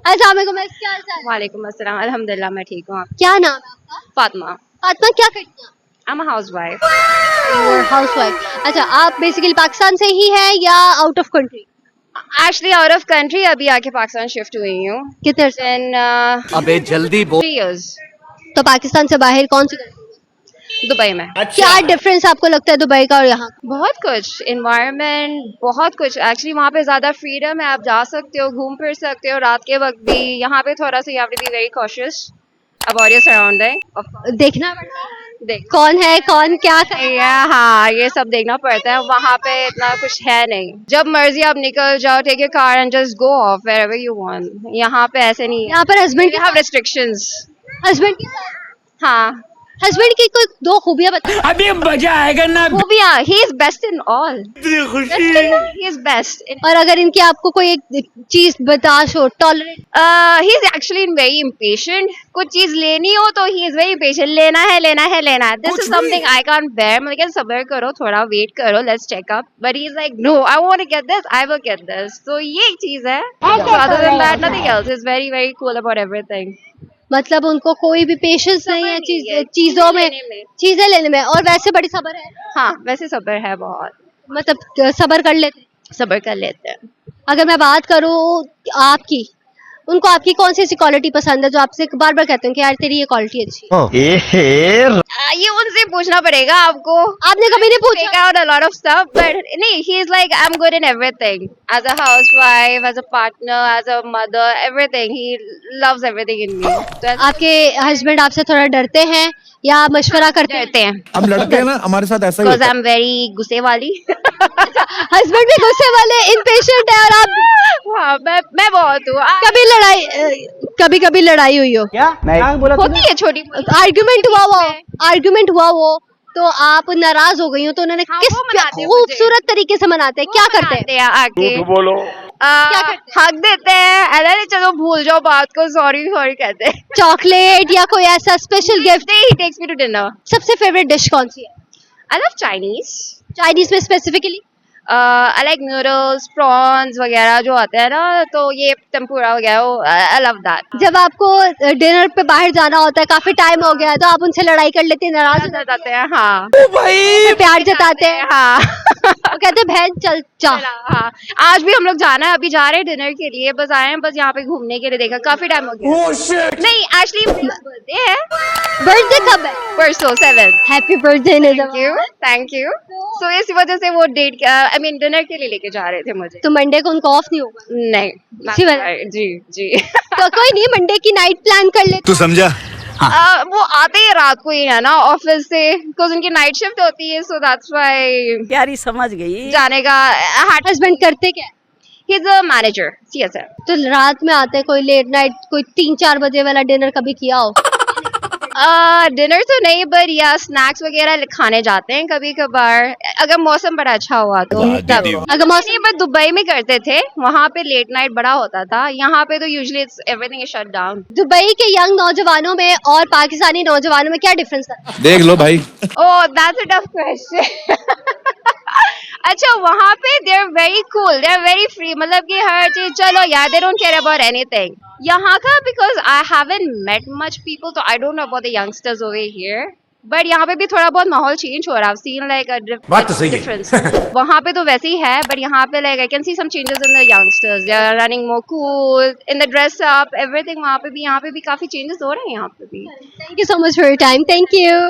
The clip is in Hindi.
अस्सलाम वालेकुम, क्या हाल चाल? वालेकुम अस्सलाम, अल्हम्दुलिल्लाह मैं ठीक हूँ। क्या नाम है आपका? फातिमा, फातिमा, क्या करती हैं आई एम अ हाउसवाइफ। आप? हाउसवाइफ। अच्छा, आप बेसिकली पाकिस्तान से ही हैं या out of country? Actually out of country, अभी आके पाकिस्तान शिफ्ट हुई हूँ। कितने अरसे? इन अबे जल्दी बोल। 3 years तो पाकिस्तान से बाहर कौन सी country? दुबई में। क्या डिफरेंस आपको लगता है दुबई का और यहाँ का? बहुत कुछ, इन्वायरमेंट बहुत कुछ। एक्चुअली वहाँ पे ज्यादा फ्रीडम है, आप जा सकते हो, घूम फिर सकते हो रात के वक्त भी। यहाँ पे थोड़ा सा, you have to be very cautious about your surrounding. देखना पड़ता है देख कौन है, कौन क्या कर रहा है। हाँ, ये सब देखना पड़ता है। वहाँ पे इतना कुछ है नहीं, जब मर्जी आप निकल जाओ, take your car and just go off wherever you want. यहाँ पे ऐसे नहीं है, यहाँ पर husband you have restrictions। Husband के साथ हाँ, हस्बैंड की कोई दो खूबियां बताओ। अभी मजा आएगा ना। वो भी he is best in all। He is best in, और अगर इनकी आपको कोई एक चीज बर्दाश्त हो, tolerate, he is actually very impatient। कुछ चीज लेनी हो तो he is very patient। लेना है, लेना है, लेना है। This is something I can't bear। मैं कहती सब्र करो, थोड़ा वेट करो, let's check up। But he is like no, I want to get this, I will get this। तो ये एक चीज है। So other than that, nothing else। He is very very cool about everything। मतलब उनको कोई भी पेशेंस नहीं है नहीं है, चीजों में, लेने में। चीजें लेने में। और वैसे बड़ी सब्र है, हाँ, वैसे सब्र है बहुत, मतलब सब्र कर लेते हैं। सब्र कर लेते हैं। अगर मैं बात करूँ आपकी, उनको आपकी कौन सी ऐसी क्वालिटी पसंद है जो आपसे बार बार कहते हैं कि यार तेरी ये क्वालिटी अच्छी है? ये उनसे पूछना पड़ेगा आपको। आपने कभी नहीं Take पूछा? out a lot of stuff, but नहीं, he is like I'm good in everything. As a housewife, as a partner, as a mother, everything. He loves everything in me। तो आपके हस्बैंड आपसे थोड़ा डरते हैं या मशवरा करते हैं? डरते हैं, हम लड़ते हैं ना, हमारे साथ ऐसा ही because होता है। I'm very गुस्से वाली। हस्बैंड भी गुस्से वाले, इम्पेशेंट है, और आप हाँ, मैं बहुत हूँ। कभी कभी लड़ाई हुई हो, क्या बोला होती है छोटी मोटी। आर्गुमेंट हुआ वो, तो आप नाराज हो गई हो, तो उन्होंने हाँ, किस वो मनाते हैं खूबसूरत तरीके से मनाते हैं, क्या करते हैं? हैं आके बोलो। क्या करते हक देते हैं, अरे चलो भूल जाओ बात को, सॉरी सॉरी कहते हैं। चॉकलेट या कोई ऐसा special gift? He takes me to dinner। सबसे फेवरेट डिश कौन सी है I love Chinese। चाइनीज में specifically? I like noodles, prawns वगैरह जो आते हैं ना, तो ये टेम्पुरा वगैरह, I love that। जब आपको डिनर पे बाहर जाना होता है, काफी टाइम हो गया है, तो आप उनसे लड़ाई कर लेते हैं, नाराज हो जाते हैं। हाँ, जाते हैं, प्यार जताते हैं, हाँ। वो कहते हैं बहन चल जा। हाँ, आज भी हम लोग जाना है, अभी जा रहे हैं डिनर के लिए, बस आए हैं बस यहाँ पे घूमने के लिए। देखा काफी टाइम हो गया। नहीं, एक्चुअली बर्थडे है, बर्थडे कब है? परसों 7। Happy birthday thank you. So इसी वजह से वो डेट, आई मीन डिनर के लिए लेके जा रहे थे मुझे। तो मंडे को उनको ऑफ नहीं होगा? नहीं, इसी वजह- जी जी। तो कोई नहीं, मंडे की नाइट प्लान कर लेते तू समझा? वो आते ही रात को ही है ना ऑफिस से, बिकॉज उनकी नाइट शिफ्ट होती है, सो दैट्स व्हाई प्यारी समझ गई। जाने का। हस्बैंड करते क्या है? He is a manager, CSA. तो रात में आते हैं, कोई लेट नाइट, कोई 3-4 बजे वाला डिनर कभी किया हो? डिनर तो नहीं, बट या स्नैक्स वगैरह खाने जाते हैं कभी कभार, अगर मौसम बड़ा अच्छा हुआ तो तब। अगर मौसम नहीं, बट दुबई में करते थे, वहाँ पे लेट नाइट बड़ा होता था। यहाँ पे तो usually everything is shut down. Dubai के यंग नौजवानों में और पाकिस्तानी नौजवानों में क्या डिफरेंस है? देख लो भाई। Oh, that's a tough question. अच्छा, वहाँ पे they are very cool, they are very free, मतलब कि हर चीज चलो यार, they don't care about anything. यहाँ का, because I haven't met much people, तो I don't know about the youngsters over here, but यहाँ पे भी थोड़ा बहुत माहौल चेंज हो रहा है। Seen like a difference. वहाँ पे तो वैसे ही है, बट यहाँ पे like I can see some changes in the youngsters, they are running more cool in the dress up, everything. वहाँ पे भी, यहाँ पे भी काफी चेंजेस हो रहे हैं यहाँ पे भी। Thank you so much for your time. Thank you.